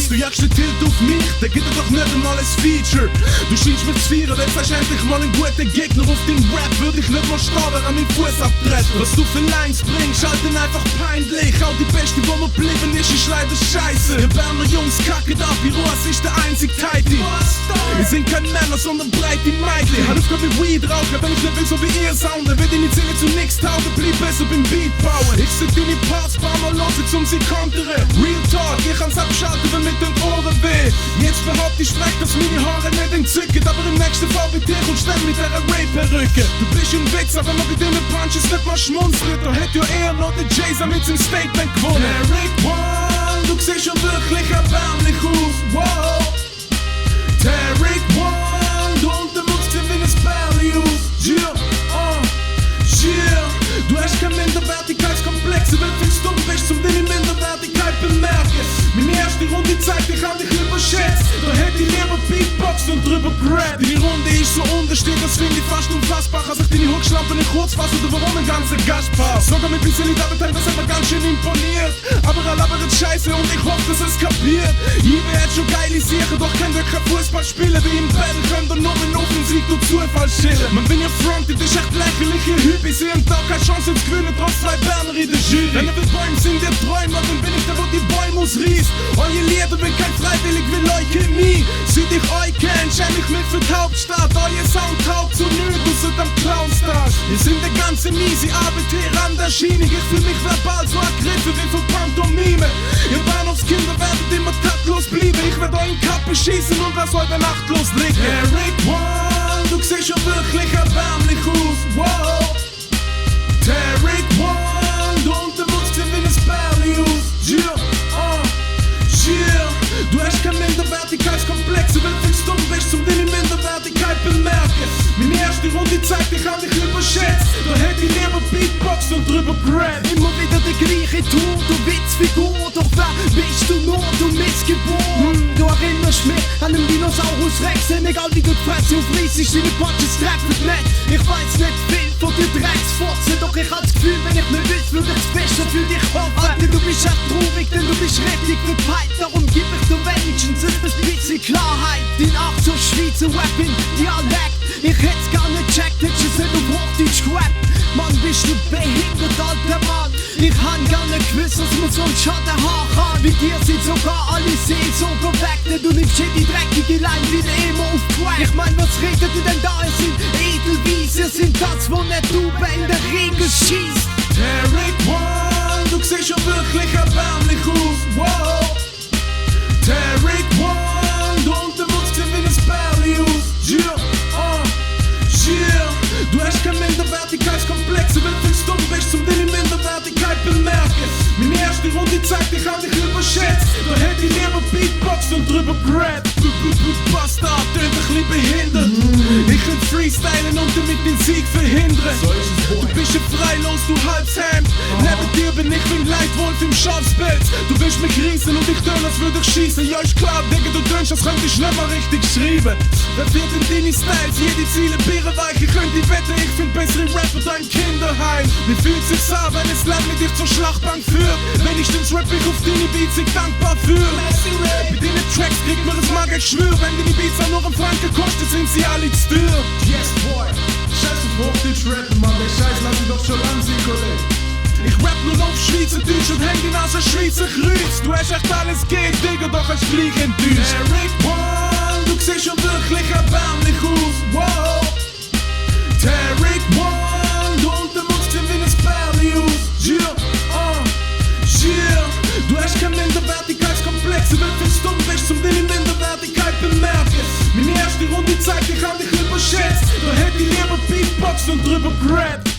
Scheiß, du jagst den Tilt auf mich, der gibt dir doch nicht einmal ein Feature. Du scheinst mir zu feiern, wenn fast endlich mal einen guten Gegner auf den Rap, würde ich nicht mal starten an meinen Fuß abtreten. Was du für Lines bringst, halten einfach peinlich. Auch die Beste, wo mir blieben ist leider scheiße. Ihr Berner Jungs kacken ab, wie Roas ist der einzige Tighty. Wir sind kein Männer, sondern breite Mädchen. Hat aufgehört mit Weed rauchen, wenn ich nicht will, so wie ihr sounden. Wird in die Zähne zu nix taugen, blieb besser beim Beat bauen. Ich seh deine Parts, paar mal los, um sie kontern. Real Talk, ich kann's abschalten, wenn mit den Ohren weh. Jetzt behaupte ich frech, dass meine Haare nicht entzücken. Aber im nächsten Fall bei dir und schnell mit der Ray-Perücke. Du bist ein Wichser, wenn man bei dir mit Punches nicht mal schmunzelt. Da hätte ja eher noch der Jason mit seinem Statement gewonnen. Derek One, du siehst schon wirklich erbärmlich aus. Wow. Derek One, du untermutzt dir wie ein Sperli aus. Yeah, yeah. Du hast kein Minderwertigkeitskomplex, wenn du dumm bist, um deine Minderwertigkeit bemerken. Meine erste Runde zeigt, ich hab dich überschätzt. Da hätte ich lieber Beatbox und drüber gerappt. Die Runde ist so untersteht, das finde ich fast unfassbar. Als ich deine Hochschlampe nicht kurz fasse oder warum ein ganzer Gastpaar. Sogar mit bisschen Double-Time, das hat mir ganz schön imponiert. Aber er labert Scheiße und ich hoffe, dass es kapiert. Ibe hat schon geile Sachen, doch kann der kein Fußball spielen. Wie im Battle können da nur in Offensiv durch Zufall chillen. Man bin ja fronted, ist echt lächerliche Hübe. Ich seh am Tag keine Chance ins Gewinnen, trotz 2 Berner in der Jury. Wenn ihr will Bäume sind ihr Träumer, dann bin ich der, wo die Bäume ausreißt. Eure Lieder bin kein freiwillig wie Leukämie. Seit ich euch kenn, schäm ich mich für die Hauptstadt. Euer Sound taugt zu nüt, außer am Clownstar. Wir sind der ganze miese Arbeit hier an der Schiene. Ich fühl mich verbal so ergriffen wie von Pantomime. Ihr Bahnhofskinder werdet immer taktlos bleiben. Ich werd euch in Kappe schießen und lass heute nachtlos liegen. Derek One, du siehst schon wirklich erbärmlich aus. Wow. Derek One, du untermutzt dir wie ein Sperli aus. Yeah, yeah. Du hast kein Minderwertigkeitskomplex, wenn du dumm bist, um deine Minderwertigkeit bemerken. Meine erste Runde zeigt, ich hab dich überschätzt. Da hätte ich lieber Beatbox und drüber gerappt. Immer wieder die gleiche Tour, du Witzfigur. Doch wer bist du nur, du Missgeburt? Du erinnerst mich an den Dinosaurus Rex. Denn egal wie du die Fresse aufreißt, deine Punches treffen nicht. Ich weiß nicht viel von dir Drecksfurzen, doch ich hab das Gefühl, wenn ich nicht wüsste, würde ich das Beste für dich hoffen. Alter, du bist echt traurig, denn du bist richtig verpeilt. Darum gib ich dir wenigstens ein bisschen Klarheit. Dein Ach zur Schweizer Rap in Dialekt. Ich hätt's gar nicht checkt, hättest es nicht auf Hochdeutsch gerappt. Mann, bist du behindert, alter Mann. Ich han gar nicht gewusst, dass man so einen Schaden haben kann. Wie dir sind sogar alle Seelsorger weg, denn du nimmst hier die dreckige Line wieder immer auf Crack. Ich mein, was redet ihr denn da? Es sind Edelweise, sind das, wo nicht du in der Regel schießt. Derek One, du siehst schon wirklich erbärmlich aus. Wow. Derek One, du untermutzt dir wie ein Sperli aus. Yeah, yeah. Du hast kein Minderwertigkeitskomplex, wenn du dumm bist, um deine Minderwertigkeit bemerken. Meine erste Runde zeigt, ich hab dich überschätzt. Da hätte ich lieber Beatbox und drüber gerappt. Bastard, tönt ein bisschen behindert. Ich könnte freestylen und damit den Sieg verhindern. Du bist ein Freilos, du Halbshemd. Neben dir bin ich wie ein Leitwolf im Schafspelz. Du willst mich reissen und ich tön, als würde ich schießen. Ja, ist klar, Digga, du tönst, als könnte ich nicht mal richtig schreiben. Wer wird in deine Styles? Jede Ziele Bierenweich. Ich könnte die Wette, ich find bessere Rapper da im Kinderheim. Wie fühlt sich's an, wenn es Land mit dich zur Schlachtbank führt? Wenigstens rap ich auf deine Beats, ich dankbar für. Bei deinen Tracks kriegt man das Magen, ich schwör. Wenn deine Beats auch nur einen Franken kosten, sind sie alle zu teuer. Yes, boy. Scheiß auf Hochdeutsch rappen, Mann. Der Scheiß lass mich doch schon lang sehen, Kollege. Ich rap nur auf Schweizerdeutsch und häng den aus der Schweizer Kreuz. Du hast echt alles geht, Digga, doch hast gleich enttäuscht. Derek One, du siehst schon wirklich erbärmlich aus. Wow. Derek One, du untermutzt dir wie ein Sperli aus. Yeah, yeah. Du hast kein Minderwertigkeitskomplex, wenn du dumm bist, um deine Minderwertigkeit bemerken. Meine erste Runde zeigt, ich hab dich überschätzt. Da hätte ich lieber Beatbox und drüber gerappt.